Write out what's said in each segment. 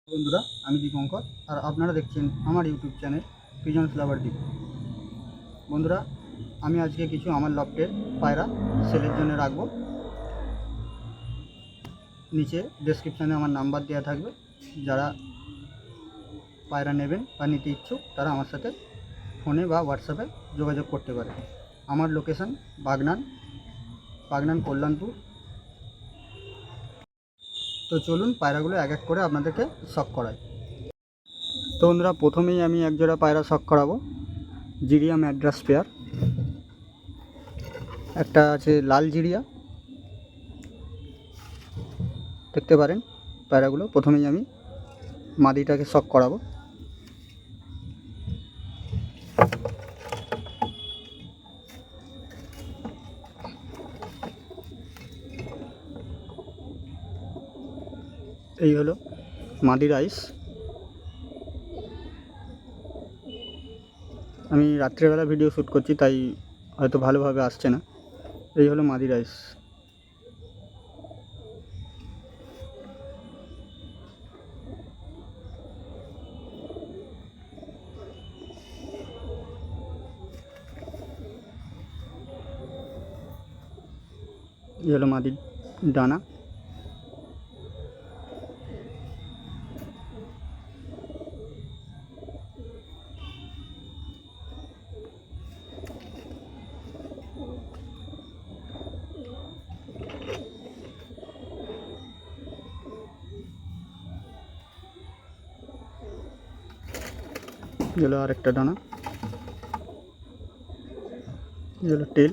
বন্ধুরা, আমি দীপঙ্কর আর আপনারা দেখছেন আমার ইউটিউব চ্যানেল পিজনস লাভার দ্বীপ। বন্ধুরা, আমি আজকে কিছু আমার লফটের পায়রা সেলের জন্য রাখবো। নিচে ডেসক্রিপশানে আমার নাম্বার দেওয়া থাকবে। যারা পায়রা নেবেন বা নিতে ইচ্ছুক তারা আমার সাথে ফোনে বা হোয়াটসঅ্যাপে যোগাযোগ করতে পারে। আমার লোকেশান বাগনান কল্যাণপুর। তো চলুন পায়রাগুলো এক এক করে আপনাদেরকে শখ করাই। তো বন্ধুরা, প্রথমেই আমি এক জোড়া পায়রা শখ করাবো। জিরিয়া ম্যাড্রাস পেয়ার, একটা আছে লাল জিরিয়া, দেখতে পারেন পায়রাগুলো। প্রথমেই আমি মাদিটাকে শখ করাবো। এই হলো মাদির আইস। আমি রাত্রেবেলা ভিডিও শ্যুট করছি তাই হয়তো ভালোভাবে আসছে না। এই হলো মাদির আইস। এই হলো মাদির ডানা। এই হলো আরেকটা ডানা। এই হলো টেল।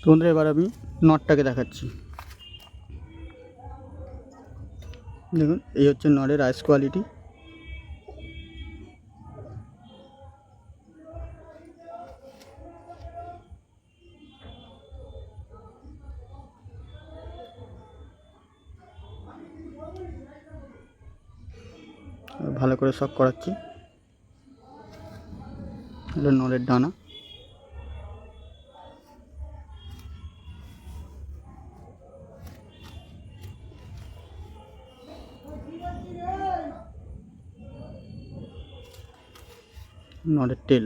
তো বন্ধুরা, এবার আমি নটটাকে দেখাচ্ছি। দেখুন, এই হচ্ছে নটের আইস কোয়ালিটি। ভালো করে শখ করাচ্ছি। হলো নটের ডানা। নটের টেল।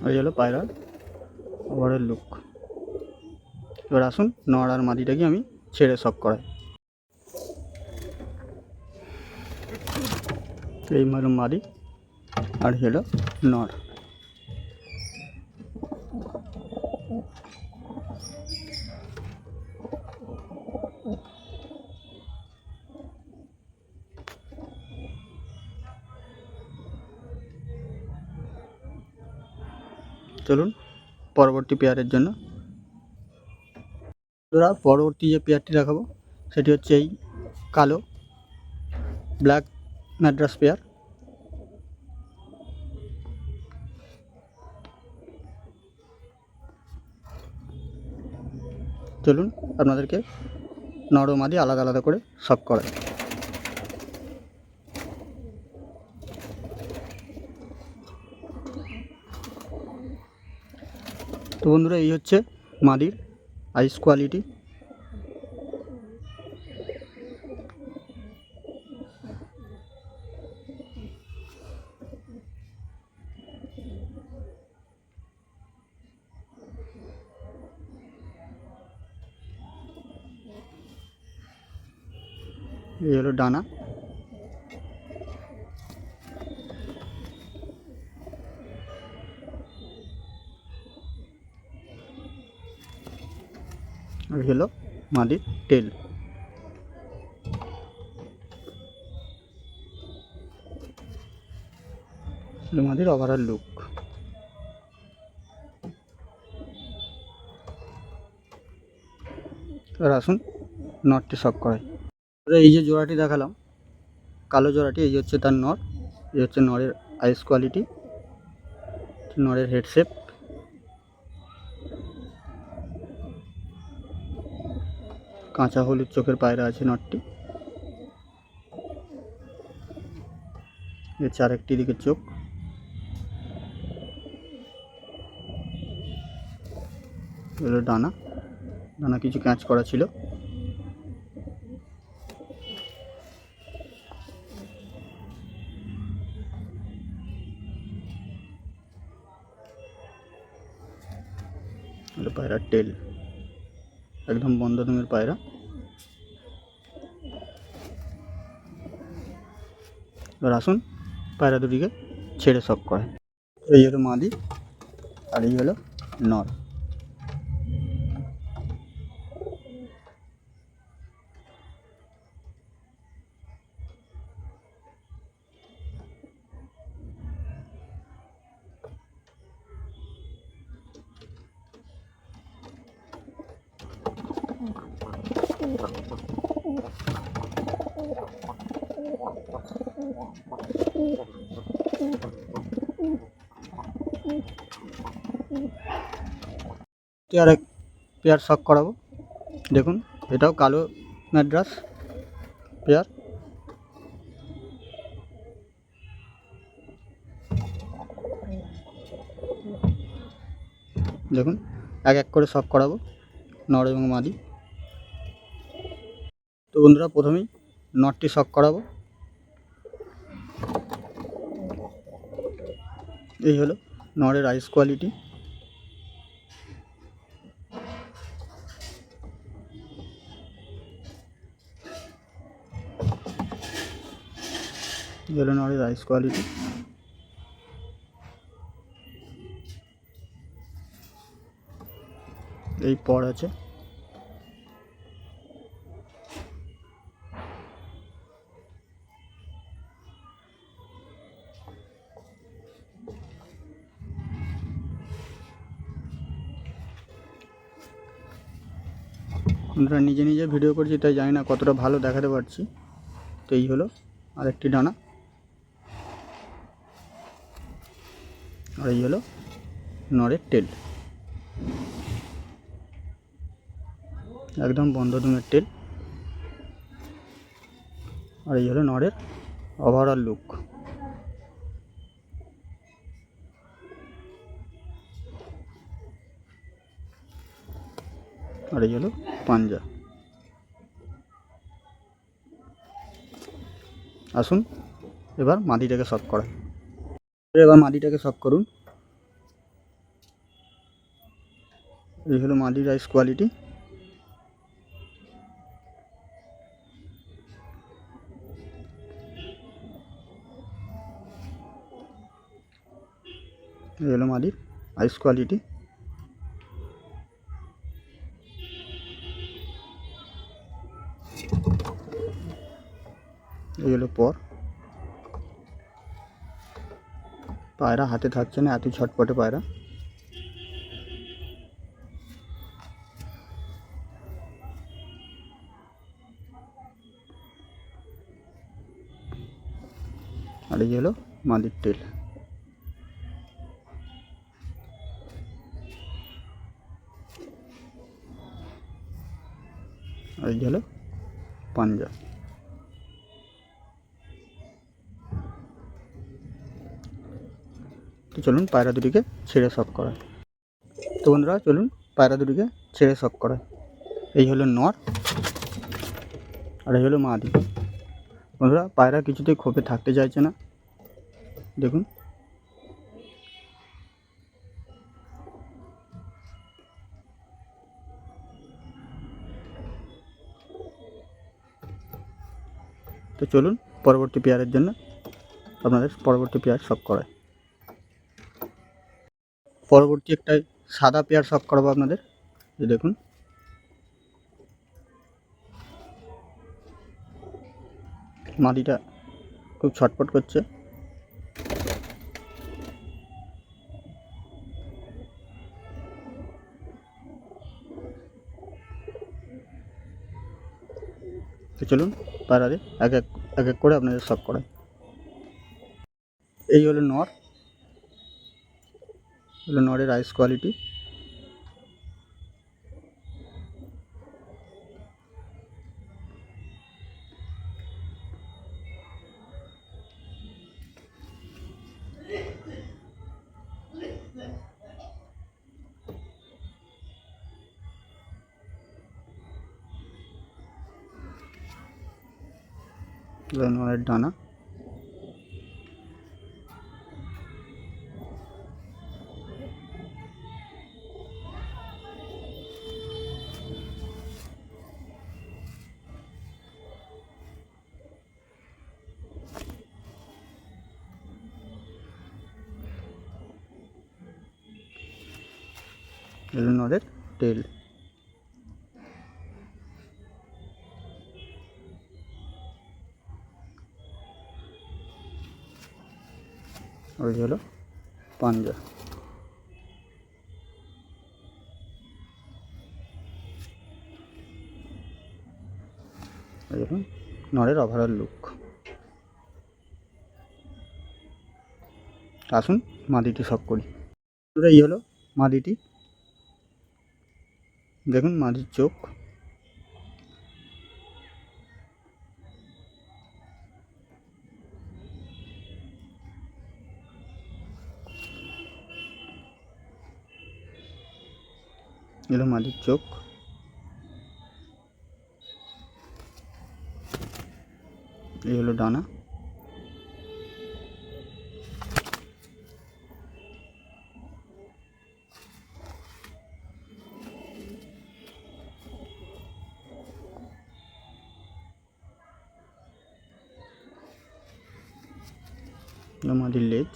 এই হলো পায়রার ওভারঅল লুক। এবার আসুন নর আর মাদিটাকে আমি ছেড়ে শখ করাই। এই হলো মাদি আর হলো নর। চলুন পরবর্তী পেয়ারের জন্য। বন্ধুরা, পরবর্তী যে পেয়ারটি দেখাবো সেটি হচ্ছে এই কালো ব্ল্যাক ম্যাড্রাস পেয়ার। চলুন আপনাদেরকে নর ও মাদি আলাদা আলাদা করে শখ করাই। তো বন্ধুরা, এই হচ্ছে মাদির আইস কোয়ালিটি। এই হলো ডানা। আর হলো মাদির টেল। মাদির ওভারঅল লুক। এবার আসুন নটটি শখ করাই। এই যে জোড়াটি দেখালাম, কালো জোড়াটি, এই হচ্ছে তার নর। এই হচ্ছে নরের আইস কোয়ালিটি, নরের হেড শেপ। কাঁচা হলুদ চোখের পায়রা আছে নটটি। হচ্ছে আরেকটি দিকে চোখ। হলো ডানা, ডানা কিছু ক্যাচ করা ছিল। হলো পায়রার টেল, একদম বন্ধ দমের পায়রা। এবার আসুন পায়রা দুটিকে ছেড়ে শক করে। এই হলো মাদি আর এই হলো নর। আর এক পেয়ার শক করাবো। দেখুন এটাও কালো ম্যাড্রাস পেয়ার। দেখুন এক এক করে শক করাবো নর এবং মাদি। তো বন্ধুরা প্রথমেই নরটি শক করাবো। এই হলো নরের আইস কোয়ালিটি। এই হলো নরের আইস কোয়ালিটি। এই পর আছে। আমরা নিজে নিজে ভিডিও করছি তাই জানি না কতটা ভালো দেখাতে পারছি। তো এই হলো আরেকটি ডানা আর এই হলো নরের টেল, একদম বন্ধ দমের টেল। আর এই হলো নরের ওভারঅল লুক। আর এই হলো পাঞ্জা। আসুন এবার মাদিটাকে শক করা। এবার মাদিটাকে শক করুন। এই হলো মাদির আইস কোয়ালিটি। এই হলো মাদির আইস কোয়ালিটি। এই হলো পর। পায়রা হাতে থাকছে না, এত ছটপটে পায়রা। আর এই হলো মাদির টেল। আর এই হলো পাঞ্জা। তো চলুন পায়রা দুটিকে ছেড়ে শক করা। তো বন্ধুরা চলুন পায়রা দুটিকে ছেড়ে শক করা। এই হলো নর আর এই হলো মাদি। বন্ধুরা পায়রা কিছুতেই খোপে থাকতে চাইছে না, দেখুন। তো চলুন পরবর্তী পেয়ারের জন্য আপনাদের পরবর্তী পেয়ার শক করায়। পরবর্তী একটাই সাদা পেয়ার শক করাবো আপনাদের। এই দেখুন মাদিটা খুব ছটফট করছে। তো চলুন পায়রাতে এক এক করে আপনাদের শক করায়। এই হলো নর, হলো নরের আইস কোয়ালিটি। নরের ডানা, এলো নরের টেল। আর এই হলো পাঞ্জা। এই হলো নরের ওভারঅল লুক। আসুন মাদিটি শখ করি। এই হলো মাদিটি, দেখুন মাদির চোখ, এলো মাদির চোখ, এই হলো ডানা, এলো মাদির লেজ,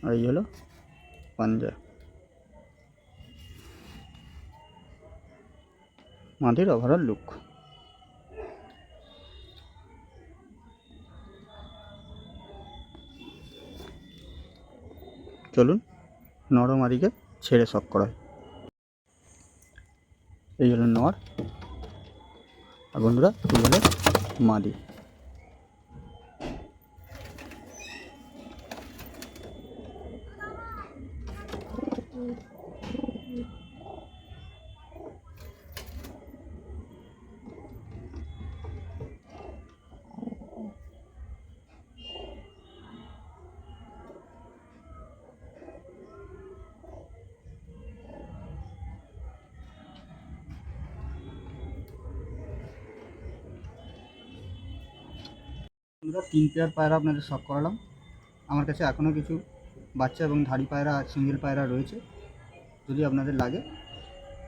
আর এই হলো পাঞ্জা। মাদির ওভারঅল লুক। চলুন নর ও মাদিকে ছেড়ে শখ করা হয়। এই হলো নর, আর বন্ধুরা এই হলো মাদি। বন্ধুরা 3 পেয়ার পায়রা আপনাদের শখ করালাম। আমার কাছে এখনও কিছু বাচ্চা এবং ধাড়ি পায়রা, সিঙ্গেল পায়রা রয়েছে। যদি আপনাদের লাগে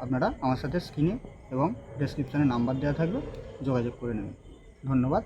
আপনারা আমার সাথে স্ক্রিনে এবং ডেসক্রিপশানে নাম্বার দেওয়া থাকবে, যোগাযোগ করে নেবেন। ধন্যবাদ।